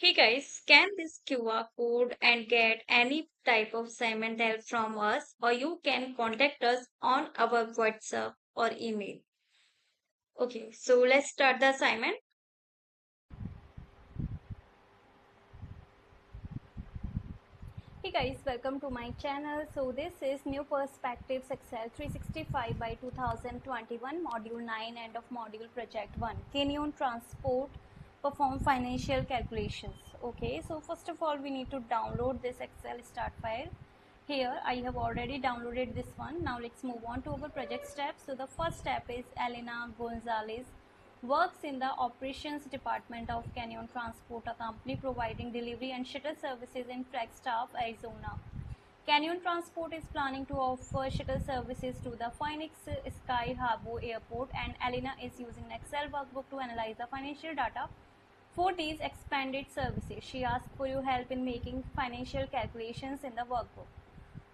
Hey guys, scan this QR code and get any type of assignment help from us, or you can contact us on our WhatsApp or email. Okay, so let's start the assignment. Hey guys, welcome to my channel. So this is New Perspectives Excel 365 by 2021 Module 9 end of Module Project 1 Canyon Transport perform financial calculations. Okay, so first of all we need to download this Excel start file. Here I have already downloaded this one. Now let's move on to our project steps. So the first step is Elena Gonzalez works in the operations department of Canyon Transport, a company providing delivery and shuttle services in Flagstaff, Arizona. Canyon Transport is planning to offer shuttle services to the Phoenix Sky Harbor Airport, and Elena is using an Excel workbook to analyze the financial data for these expanded services. She asks for your help in making financial calculations in the workbook.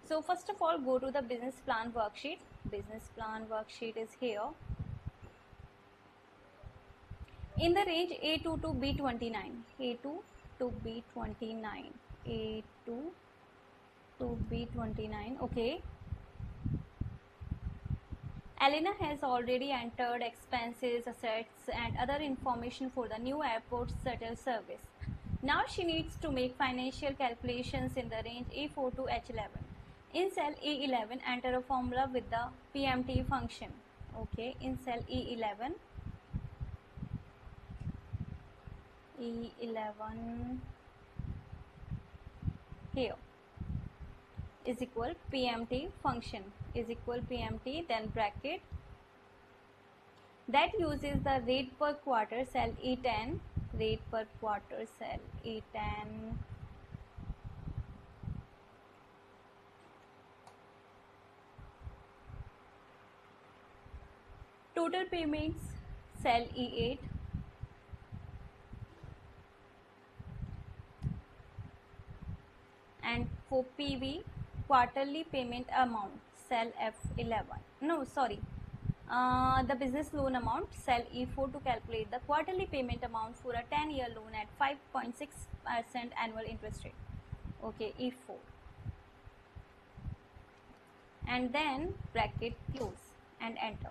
So first of all, go to the business plan worksheet. Business plan worksheet is here. In the range A2 to B29, A2 to B29, A2 to B29. Okay, Elena has already entered expenses, assets and other information for the new airport shuttle service. Now she needs to make financial calculations in the range A4 to H11. In cell E11, enter a formula with the PMT function. Okay, in cell E11, E11 here is equal PMT function is equal PMT, then bracket that uses the rate per quarter cell E10, rate per quarter cell E10, total payments cell E8, and for PV quarterly payment amount cell F11. No, sorry. The business loan amount cell E4 to calculate the quarterly payment amount for a 10-year loan at 5.6% annual interest rate. Okay, E4, and then bracket close and enter.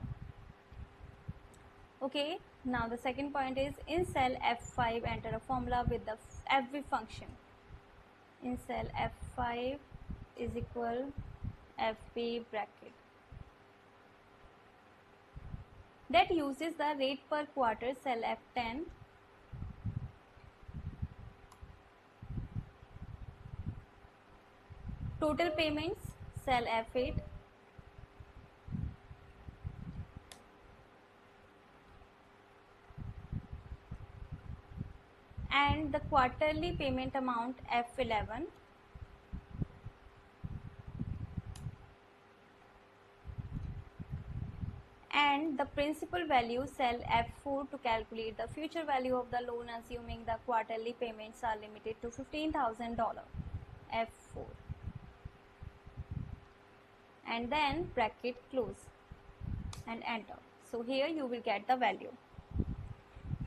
Okay, now the second point is in cell F5 enter a formula with the FV function. In cell F5 is equal FV bracket that uses the rate per quarter cell F10, total payments cell F8, and the quarterly payment amount F11, and the principal value cell F4 to calculate the future value of the loan assuming the quarterly payments are limited to $15,000, F4, and then bracket close and enter. So here you will get the value.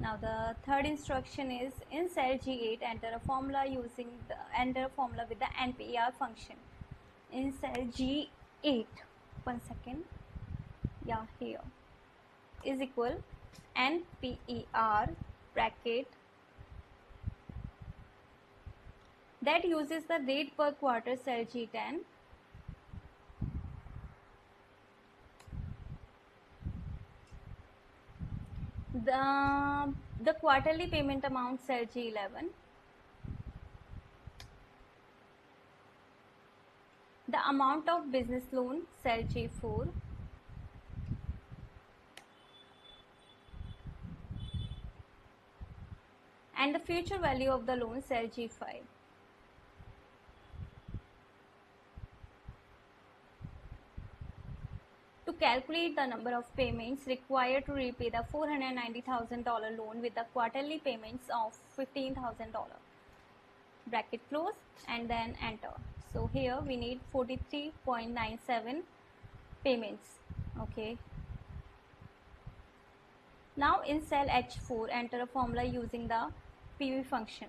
Now the third instruction is in cell G8 enter a formula with the NPER function. In cell G8, 1 second, yeah, here is equal NPER bracket that uses the rate per quarter cell G10, the quarterly payment amount cell G11, the amount of business loan cell G4, and the future value of the loan cell G5. To calculate the number of payments required to repay the $490,000 loan with the quarterly payments of $15,000, bracket close and then enter. So here we need 43.97 payments. Okay, now in cell H4 enter a formula using the PV function.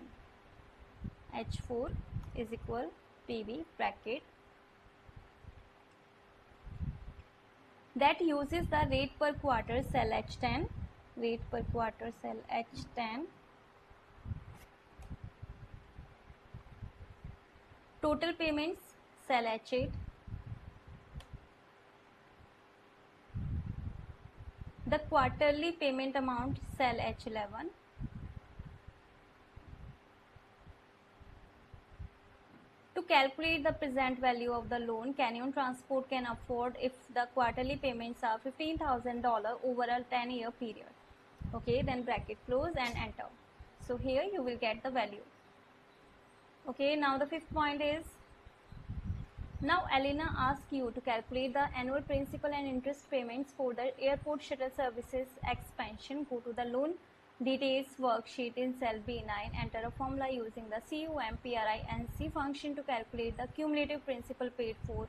H4 is equal PV bracket that uses the rate per quarter cell H10, rate per quarter cell H10, total payments cell H8, the quarterly payment amount cell H11, to calculate the present value of the loan, Canyon Transport can afford if the quarterly payments are $15,000 over a 10-year period. Okay, then bracket close and enter. So here you will get the value. Okay, now the fifth point is, now Elena asks you to calculate the annual principal and interest payments for the airport shuttle services expansion. Go to the loan details worksheet in cell B9, enter a formula using the CUMPRINC function to calculate the cumulative principal paid for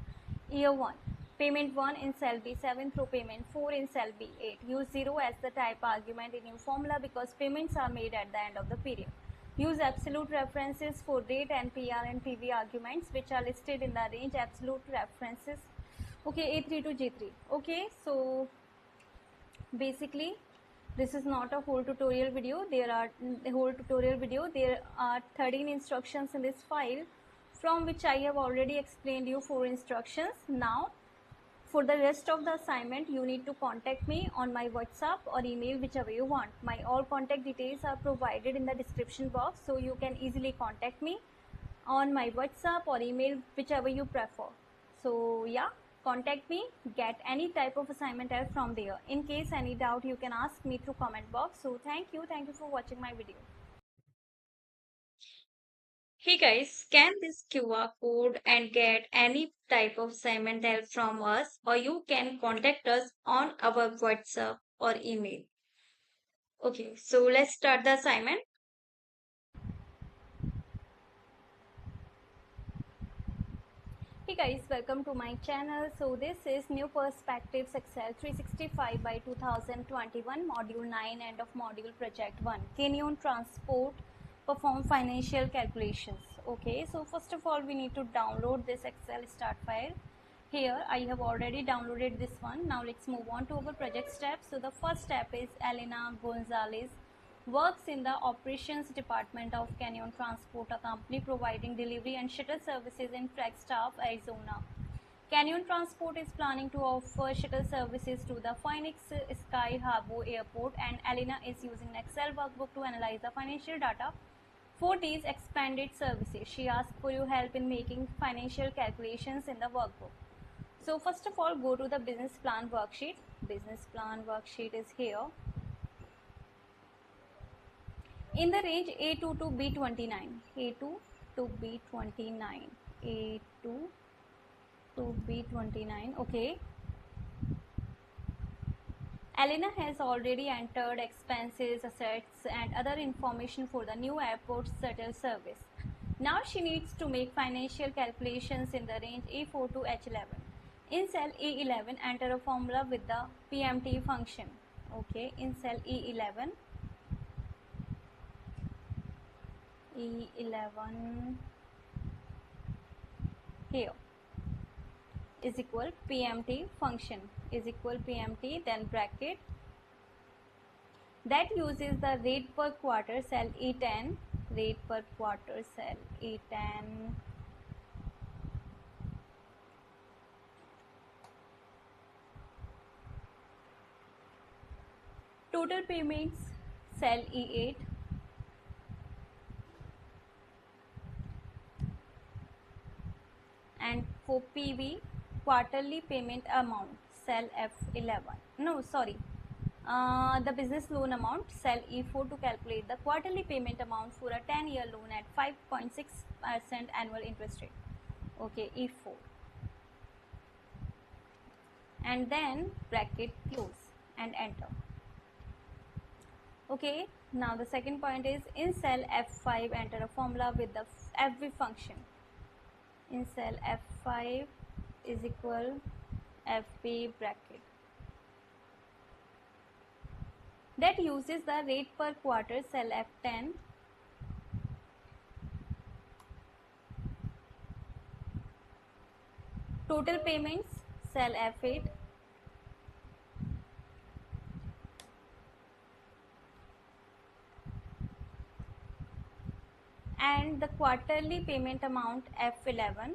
year 1. Payment 1 in cell B7 through payment 4 in cell B8. Use 0 as the type argument in your formula because payments are made at the end of the period. Use absolute references for date and PR and PV arguments which are listed in the range absolute references. Okay, A3 to G3. Okay, so basically this is not a whole tutorial video. There are 13 instructions in this file, from which I have already explained you 4 instructions. Now for the rest of the assignment, you need to contact me on my WhatsApp or email, whichever you want. My all contact details are provided in the description box, so you can easily contact me on my WhatsApp or email, whichever you prefer. So yeah, contact me, get any type of assignment help from there. In case any doubt, you can ask me through comment box. So thank you for watching my video. Hey guys, scan this QR code and get any type of assignment help from us, or you can contact us on our WhatsApp or email. Okay, so let's start the assignment. Hey guys, welcome to my channel. So this is New Perspectives Excel 365 by 2021, Module 9, end of Module Project 1. Canyon Transport perform financial calculations. Okay, so first of all, we need to download this Excel start file. Here, I have already downloaded this one. Now let's move on to our project steps. So the first step is Elena Gonzalez works in the operations department of Canyon Transport, a company providing delivery and shuttle services in Flagstaff, Arizona. Canyon Transport is planning to offer shuttle services to the Phoenix Sky Harbor Airport, and Elena is using an Excel workbook to analyze the financial data for these expanded services. She asks for your help in making financial calculations in the workbook. So first of all, go to the business plan worksheet. Business plan worksheet is here. In the range A2 to B29, A2 to B29, A2 to B29, okay. Elena has already entered expenses, assets and other information for the new airport shuttle service. Now she needs to make financial calculations in the range E4 to H11. In cell E11, enter a formula with the PMT function. Okay, in cell E11, E11 here is equal PMT function is equal PMT, then bracket that uses the rate per quarter cell E10, rate per quarter cell E10, total payments cell E8, and for PV quarterly payment amount cell F11, no sorry, the business loan amount cell E4 to calculate the quarterly payment amount for a 10-year loan at 5.6% annual interest rate. Okay, E4, and then bracket close and enter. Okay, now the second point is in cell F5 enter a formula with the FV function. In cell F5 is equal FB bracket that uses the rate per quarter cell F10 Total payments, cell F8. And the quarterly payment amount F11.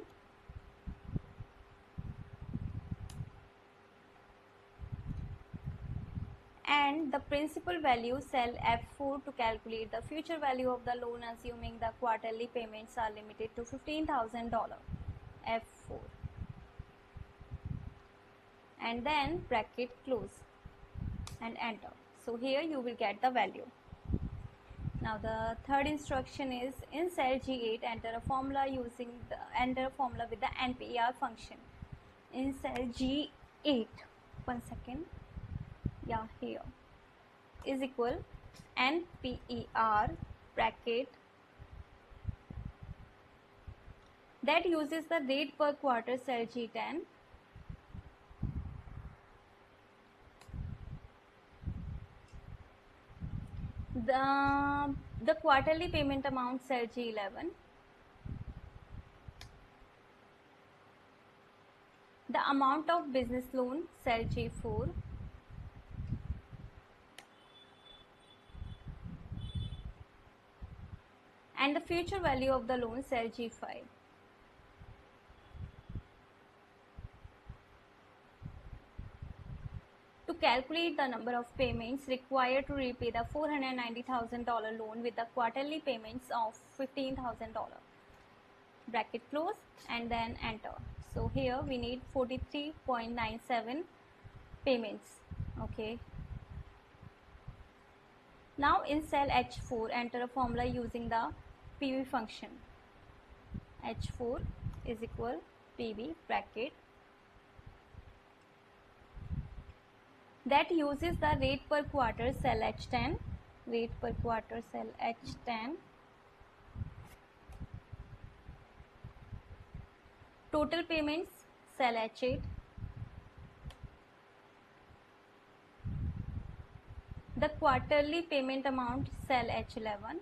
And the principal value cell F4 to calculate the future value of the loan assuming the quarterly payments are limited to $15,000. F4. And then bracket close and enter. So here you will get the value. Now the third instruction is in cell G8 enter a formula with the NPER function. In cell G8, 1 second, yeah, here is equal NPER bracket that uses the rate per quarter cell G10 the quarterly payment amount cell G11, the amount of business loan cell G4, and the future value of the loan cell G5. To calculate the number of payments required to repay the $490,000 loan with the quarterly payments of $15,000. Bracket close and then enter. So here we need 43.97 payments. Okay. Now in cell H4 enter a formula using the PV function. H4 is equal PV bracket that uses the rate per quarter cell H10, rate per quarter cell H10, total payments cell H8, the quarterly payment amount cell H11,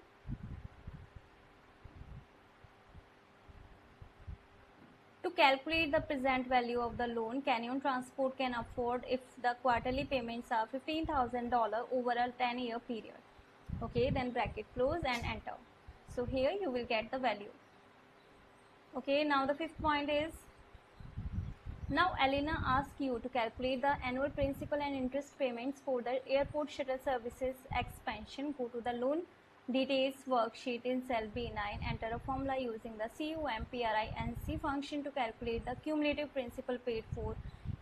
to calculate the present value of the loan Canyon Transport can afford if the quarterly payments are $15,000 over a 10-year period. Okay, then bracket close and enter. So here you will get the value. Okay, now the fifth point is, now Elena asks you to calculate the annual principal and interest payments for the airport shuttle services expansion. Go to the loan details worksheet in cell B9, enter a formula using the CUMPRINC function to calculate the cumulative principal paid for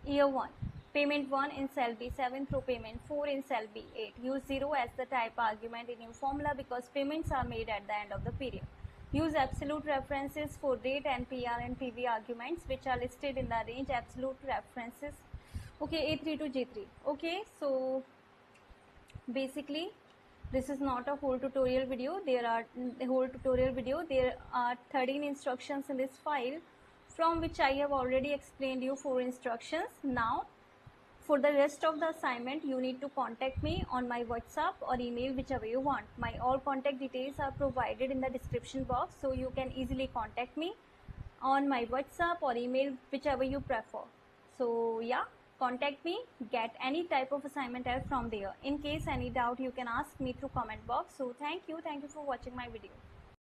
year 1. Payment 1 in cell B7 through payment 4 in cell B8. Use 0 as the type argument in your formula because payments are made at the end of the period. Use absolute references for date, NPR and PV arguments which are listed in the range absolute references. Okay, A3 to G3. Okay, so basically this is not a whole tutorial video. There are 13 instructions in this file, from which I have already explained you 4 instructions. Now for the rest of the assignment you need to contact me on my WhatsApp or email, whichever you want. My all contact details are provided in the description box, so you can easily contact me on my WhatsApp or email, whichever you prefer. So yeah, contact me, get any type of assignment help from there. In case any doubt you can ask me through comment box. So thank you for watching my video.